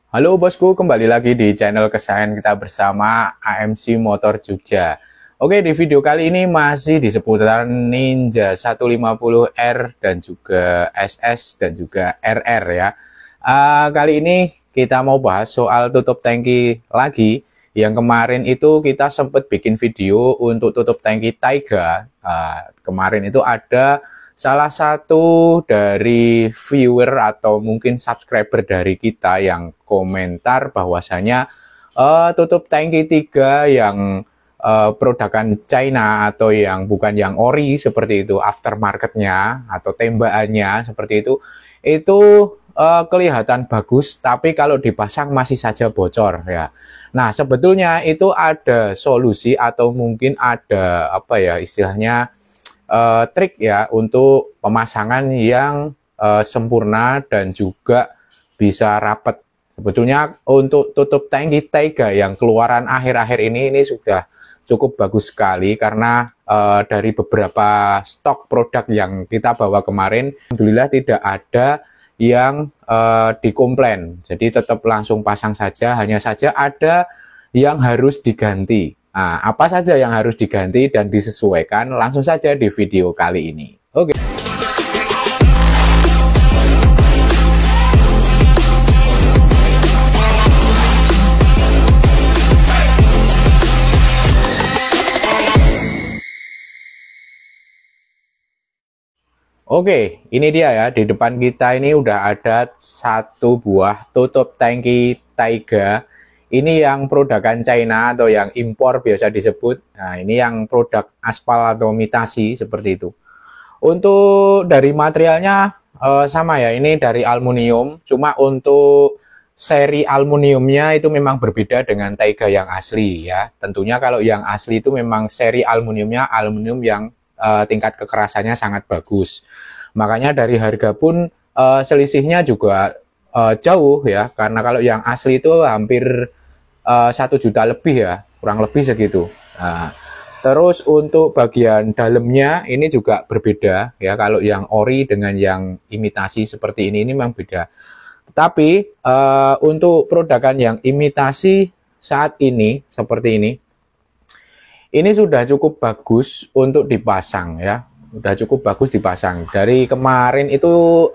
Halo bosku, kembali lagi di channel kesayangan kita bersama AMC Motor Jogja. Oke, di video kali ini masih di seputaran Ninja 150R dan juga SS dan juga RR ya. Kali ini kita mau bahas soal tutup tangki lagi. Yang kemarin itu kita sempat bikin video untuk tutup tangki Taiga. Kemarin itu ada salah satu dari viewer atau mungkin subscriber dari kita yang komentar bahwasanya tutup tangki 3 yang produkan China atau yang bukan yang ori seperti itu, aftermarketnya atau tembakannya seperti itu kelihatan bagus, tapi kalau dipasang masih saja bocor ya. Nah, sebetulnya itu ada solusi atau mungkin ada apa ya istilahnya trik ya untuk pemasangan yang sempurna dan juga bisa rapat. Sebetulnya untuk tutup tangki Taiga yang keluaran akhir-akhir ini sudah cukup bagus sekali karena dari beberapa stok produk yang kita bawa kemarin, alhamdulillah tidak ada yang dikomplain. Jadi tetap langsung pasang saja, hanya saja ada yang harus diganti. Nah, apa saja yang harus diganti dan disesuaikan langsung saja di video kali ini. Oke. Oke, ini dia ya. Di depan kita ini udah ada satu buah tutup tangki Taiga. Ini yang produkan China atau yang impor biasa disebut. Nah, ini yang produk aspal atau imitasi seperti itu. Untuk dari materialnya sama ya, ini dari aluminium. Cuma untuk seri aluminiumnya itu memang berbeda dengan Taiga yang asli ya. Tentunya kalau yang asli itu memang seri aluminiumnya aluminium yang tingkat kekerasannya sangat bagus. Makanya dari harga pun selisihnya juga jauh ya. Karena kalau yang asli itu hampir 1 juta lebih ya, kurang lebih segitu. Nah, terus untuk bagian dalamnya ini juga berbeda ya. Kalau yang ori dengan yang imitasi seperti ini memang beda. Tetapi untuk produkan yang imitasi saat ini seperti ini sudah cukup bagus untuk dipasang ya. Udah cukup bagus dipasang. Dari kemarin itu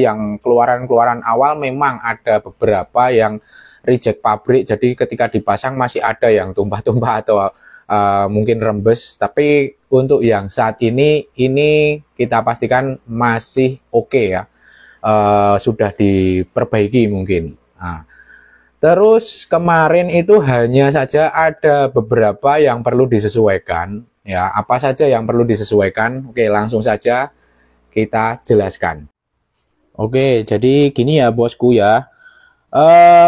yang keluaran-keluaran awal memang ada beberapa yang reject pabrik, jadi ketika dipasang masih ada yang tumpah-tumpah atau mungkin rembes, tapi untuk yang saat ini kita pastikan masih oke ya, sudah diperbaiki mungkin. Nah, terus kemarin itu hanya saja ada beberapa yang perlu disesuaikan ya. Apa saja yang perlu disesuaikan? Oke, langsung saja kita jelaskan. Oke, jadi gini ya bosku ya.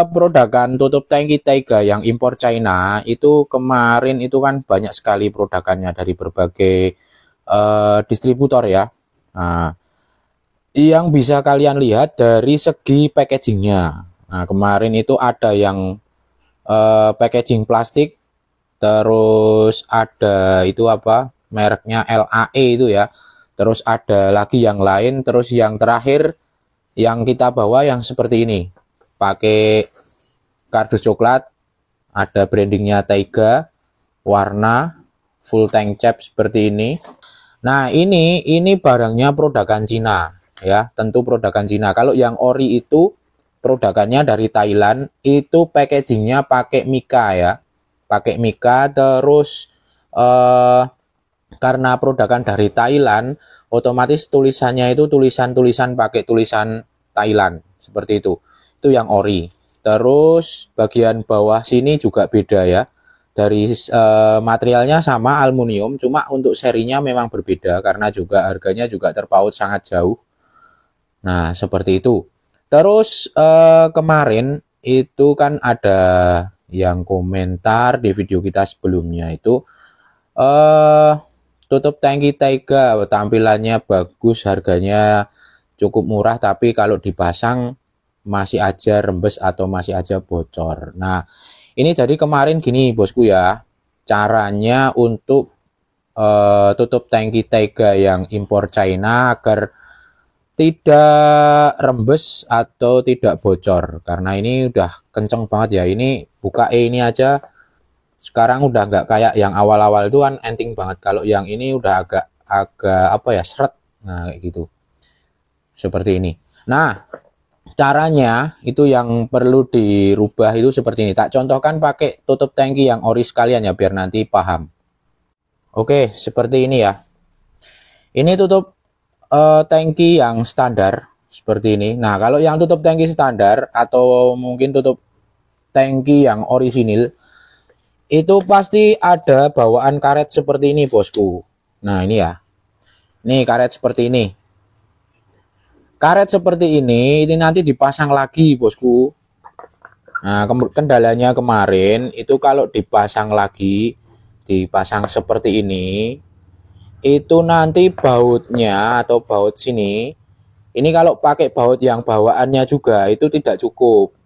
Produkan tutup tangki Taiga yang impor China itu kemarin itu kan banyak sekali produkannya dari berbagai distributor ya. Nah, yang bisa kalian lihat dari segi packagingnya. Nah, kemarin itu ada yang packaging plastik, terus ada itu apa mereknya LAE itu ya. Terus ada lagi yang lain, terus yang terakhir yang kita bawa yang seperti ini. Pakai kardus coklat, ada brandingnya Taiga, warna full tank cap seperti ini. Nah, ini barangnya produkan Cina ya, tentu produkan Cina. Kalau yang ori itu produkannya dari Thailand, itu packagingnya pakai Mika ya, pakai Mika. Terus karena produkan dari Thailand, otomatis tulisannya itu tulisan pakai tulisan Thailand seperti itu. Itu yang ori. Terus bagian bawah sini juga beda ya. Dari materialnya sama aluminium, cuma untuk serinya memang berbeda karena juga harganya juga terpaut sangat jauh. Nah, seperti itu. Terus kemarin itu kan ada yang komentar di video kita sebelumnya itu tutup tangki Taiga tampilannya bagus, harganya cukup murah, tapi kalau dipasang masih aja rembes atau masih aja bocor. Nah, ini jadi kemarin gini bosku ya, caranya untuk tutup tangki Taiga yang impor China agar tidak rembes atau tidak bocor, karena ini udah kenceng banget ya. Ini buka ini aja sekarang udah nggak kayak yang awal-awal itu kan enteng banget. Kalau yang ini udah agak apa ya, seret. Nah kayak gitu, seperti ini. Nah, caranya itu yang perlu dirubah itu seperti ini. Tak contohkan pakai tutup tangki yang ori sekalian ya, biar nanti paham. Oke, seperti ini ya. Ini tutup tangki yang standar seperti ini. Nah, kalau yang tutup tangki standar atau mungkin tutup tangki yang orisinil, itu pasti ada bawaan karet seperti ini, bosku. Nah, ini ya. Nih, karet seperti ini. Karet seperti ini nanti dipasang lagi, bosku. Nah, kendalanya kemarin itu kalau dipasang lagi, dipasang seperti itu nanti bautnya atau baut sini, ini kalau pakai baut yang bawaannya juga itu tidak cukup.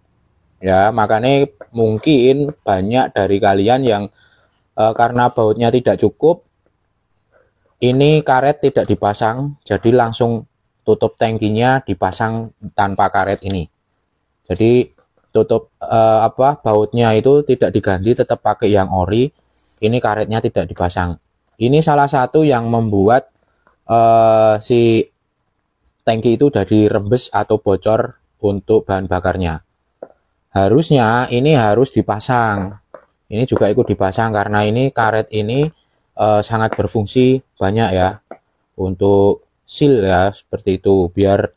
Ya, makanya mungkin banyak dari kalian yang karena bautnya tidak cukup, ini karet tidak dipasang, jadi langsung tutup tangkinya dipasang tanpa karet ini. Jadi tutup bautnya itu tidak diganti, tetap pakai yang ori. Ini karetnya tidak dipasang. Ini salah satu yang membuat si tangki itu jadi rembes atau bocor untuk bahan bakarnya. Harusnya ini harus dipasang. Ini juga ikut dipasang karena ini karet ini sangat berfungsi banyak ya untuk seal ya, seperti itu, biar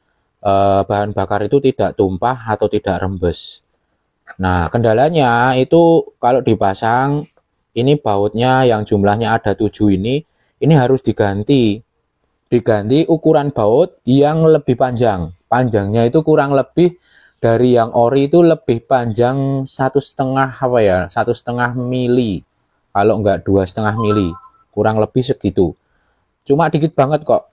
bahan bakar itu tidak tumpah atau tidak rembes. Nah, kendalanya itu kalau dipasang ini bautnya yang jumlahnya ada 7 ini harus diganti ukuran baut yang lebih panjang. Panjangnya itu kurang lebih dari yang ori itu lebih panjang 1,5 mili, kalau enggak 2,5 mili, kurang lebih segitu. Cuma dikit banget kok.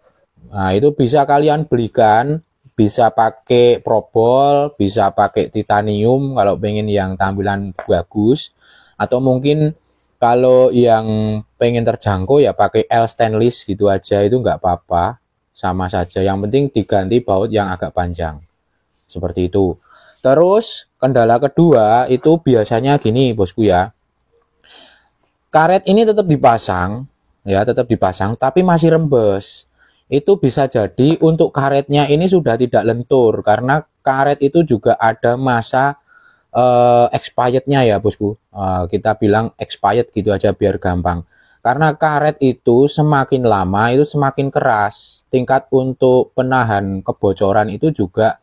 Nah, itu bisa kalian belikan, bisa pakai probol, bisa pakai titanium kalau pengen yang tampilan bagus, atau mungkin kalau yang pengen terjangkau ya pakai L stainless gitu aja, itu nggak apa-apa, sama saja. Yang penting diganti baut yang agak panjang, seperti itu. Terus kendala kedua itu biasanya gini, bosku ya. Karet ini tetap dipasang, ya tetap dipasang, tapi masih rembes. Itu bisa jadi untuk karetnya ini sudah tidak lentur, karena karet itu juga ada masa expirednya ya, bosku. Kita bilang expired gitu aja biar gampang. Karena karet itu semakin lama itu semakin keras. Tingkat untuk penahan kebocoran itu juga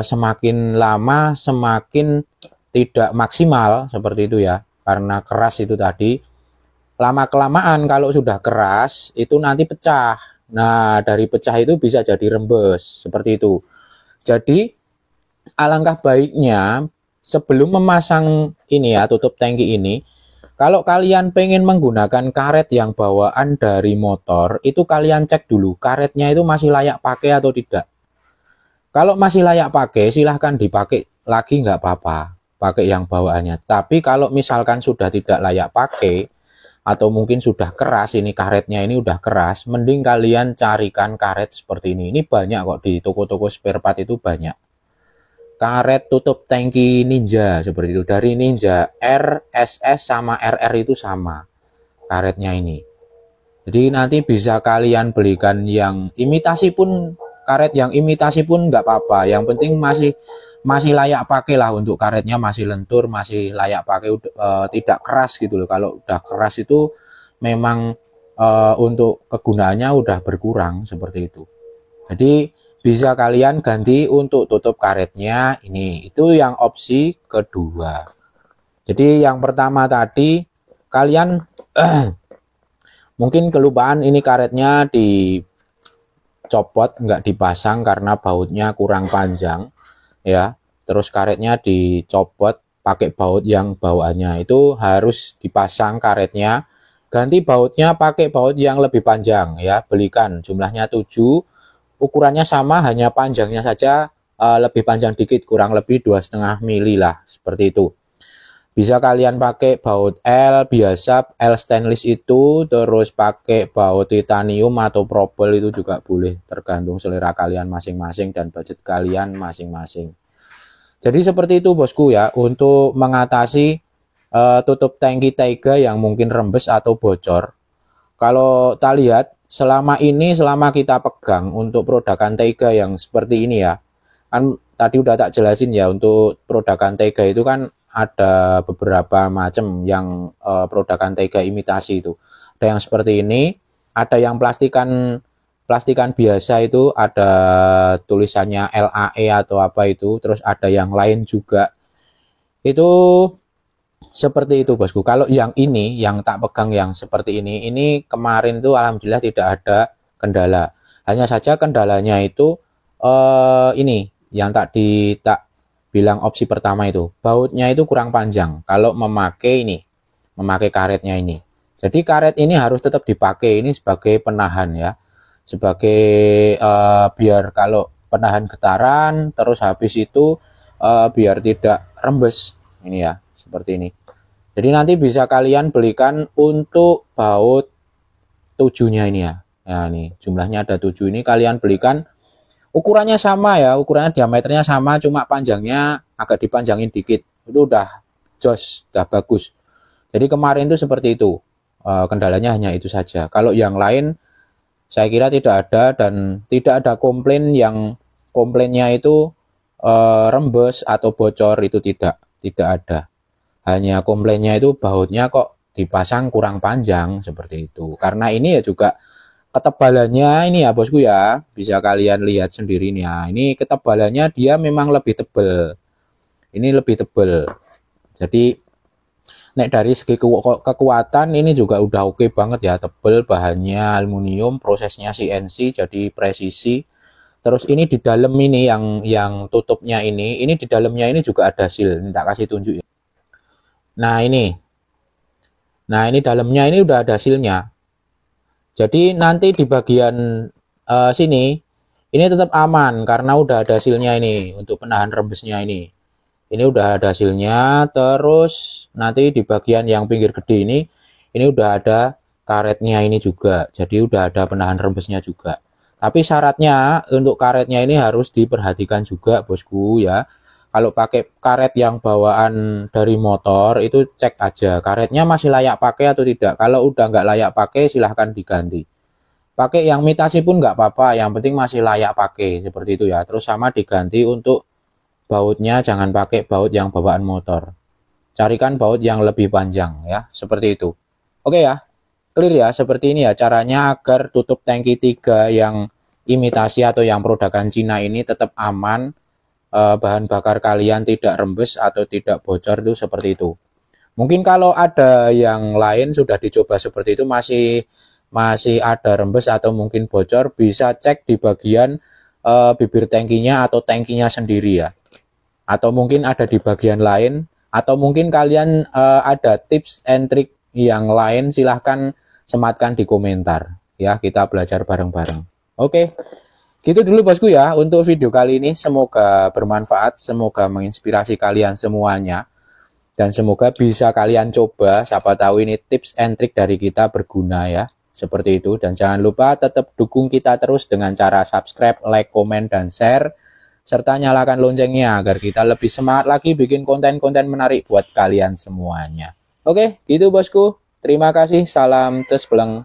semakin lama semakin tidak maksimal, seperti itu ya. Karena keras itu tadi. Lama-kelamaan kalau sudah keras itu nanti pecah. Nah, dari pecah itu bisa jadi rembes, seperti itu. Jadi alangkah baiknya sebelum memasang ini ya, tutup tangki ini, kalau kalian pengen menggunakan karet yang bawaan dari motor, itu kalian cek dulu karetnya itu masih layak pakai atau tidak. Kalau masih layak pakai, silahkan dipakai lagi, nggak apa-apa, pakai yang bawaannya. Tapi kalau misalkan sudah tidak layak pakai, atau mungkin sudah keras, ini karetnya ini udah keras, mending kalian carikan karet seperti ini. Ini banyak kok di toko-toko spare part, itu banyak. Karet tutup tangki Ninja seperti itu, dari Ninja R, SS sama RR itu sama karetnya ini. Jadi nanti bisa kalian belikan yang imitasi pun, karet yang imitasi pun nggak apa-apa. Yang penting masih layak pakai lah, untuk karetnya masih lentur, masih layak pakai, tidak keras gitu loh. Kalau udah keras itu memang untuk kegunaannya udah berkurang, seperti itu. Jadi bisa kalian ganti untuk tutup karetnya ini. Itu yang opsi kedua. Jadi yang pertama tadi kalian mungkin kelupaan ini karetnya dicopot, nggak dipasang karena bautnya kurang panjang ya. Terus karetnya dicopot pakai baut yang bawaannya itu harus dipasang karetnya. Ganti bautnya pakai baut yang lebih panjang ya. Belikan jumlahnya 7. Ukurannya sama, hanya panjangnya saja lebih panjang dikit, kurang lebih 2,5 mili lah, seperti itu. Bisa kalian pakai baut L biasa, L stainless itu, terus pakai baut titanium atau probel itu juga boleh, tergantung selera kalian masing-masing dan budget kalian masing-masing. Jadi seperti itu bosku ya, untuk mengatasi tutup tangki Taiga yang mungkin rembes atau bocor. Kalau kita lihat selama kita pegang untuk produkan Taiga yang seperti ini ya, kan tadi udah tak jelasin ya, untuk produkan Taiga itu kan ada beberapa macam yang produkan Taiga imitasi itu. Ada yang seperti ini, ada yang plastikan biasa itu, ada tulisannya LAE atau apa itu, terus ada yang lain juga. Itu seperti itu bosku. Kalau yang ini, yang tak pegang yang seperti ini kemarin tuh alhamdulillah tidak ada kendala. Hanya saja kendalanya itu ini yang tak bilang opsi pertama itu, bautnya itu kurang panjang kalau memakai karetnya ini. Jadi karet ini harus tetap dipakai ini sebagai penahan ya, sebagai biar kalau penahan getaran, terus habis itu biar tidak rembes ini ya, seperti ini. Jadi nanti bisa kalian belikan untuk baut 7-nya ini ya. Nah ini jumlahnya ada 7, ini kalian belikan. Ukurannya sama ya, ukurannya diameternya sama, cuma panjangnya agak dipanjangin dikit. Itu udah jos, udah bagus. Jadi kemarin itu seperti itu. Kendalanya hanya itu saja. Kalau yang lain saya kira tidak ada, dan tidak ada komplainnya itu rembes atau bocor, itu tidak ada. Hanya komplainnya itu bautnya kok dipasang kurang panjang seperti itu. Karena ini ya juga ketebalannya ini ya bosku ya, bisa kalian lihat sendiri nih ya. Ini ketebalannya dia memang lebih tebal. Ini lebih tebal. Jadi nek dari segi kekuatan ini juga udah oke banget ya, tebal, bahannya aluminium, prosesnya CNC jadi presisi. Terus ini di dalam ini yang tutupnya ini di dalamnya ini juga ada seal. Ini tak kasih tunjuk ya. Nah ini dalamnya ini udah ada sealnya. Jadi nanti di bagian sini ini tetap aman karena udah ada sealnya ini untuk penahan rembesnya ini. Ini udah ada hasilnya. Terus nanti di bagian yang pinggir gede ini udah ada karetnya ini juga. Jadi udah ada penahan rembesnya juga. Tapi syaratnya untuk karetnya ini harus diperhatikan juga bosku ya. Kalau pakai karet yang bawaan dari motor itu cek aja karetnya masih layak pakai atau tidak. Kalau udah nggak layak pakai silahkan diganti. Pakai yang imitasi pun nggak apa-apa, yang penting masih layak pakai seperti itu ya. Terus sama diganti untuk bautnya, jangan pakai baut yang bawaan motor. Carikan baut yang lebih panjang ya, seperti itu. Oke ya, clear ya, seperti ini ya caranya agar tutup tangki 3 yang imitasi atau yang produkan Cina ini tetap aman, bahan bakar kalian tidak rembes atau tidak bocor, itu seperti itu. Mungkin kalau ada yang lain sudah dicoba seperti itu masih ada rembes atau mungkin bocor, bisa cek di bagian bibir tangkinya atau tangkinya sendiri ya. Atau mungkin ada di bagian lain, atau mungkin kalian ada tips and trick yang lain, silahkan sematkan di komentar ya, kita belajar bareng-bareng. Oke, gitu dulu bosku ya untuk video kali ini. Semoga bermanfaat, semoga menginspirasi kalian semuanya, dan semoga bisa kalian coba. Siapa tahu ini tips and trick dari kita berguna ya, seperti itu. Dan jangan lupa tetap dukung kita terus dengan cara subscribe, like, komen, dan share, serta nyalakan loncengnya agar kita lebih semangat lagi bikin konten-konten menarik buat kalian semuanya. Oke, gitu bosku. Terima kasih. Salam cespleng.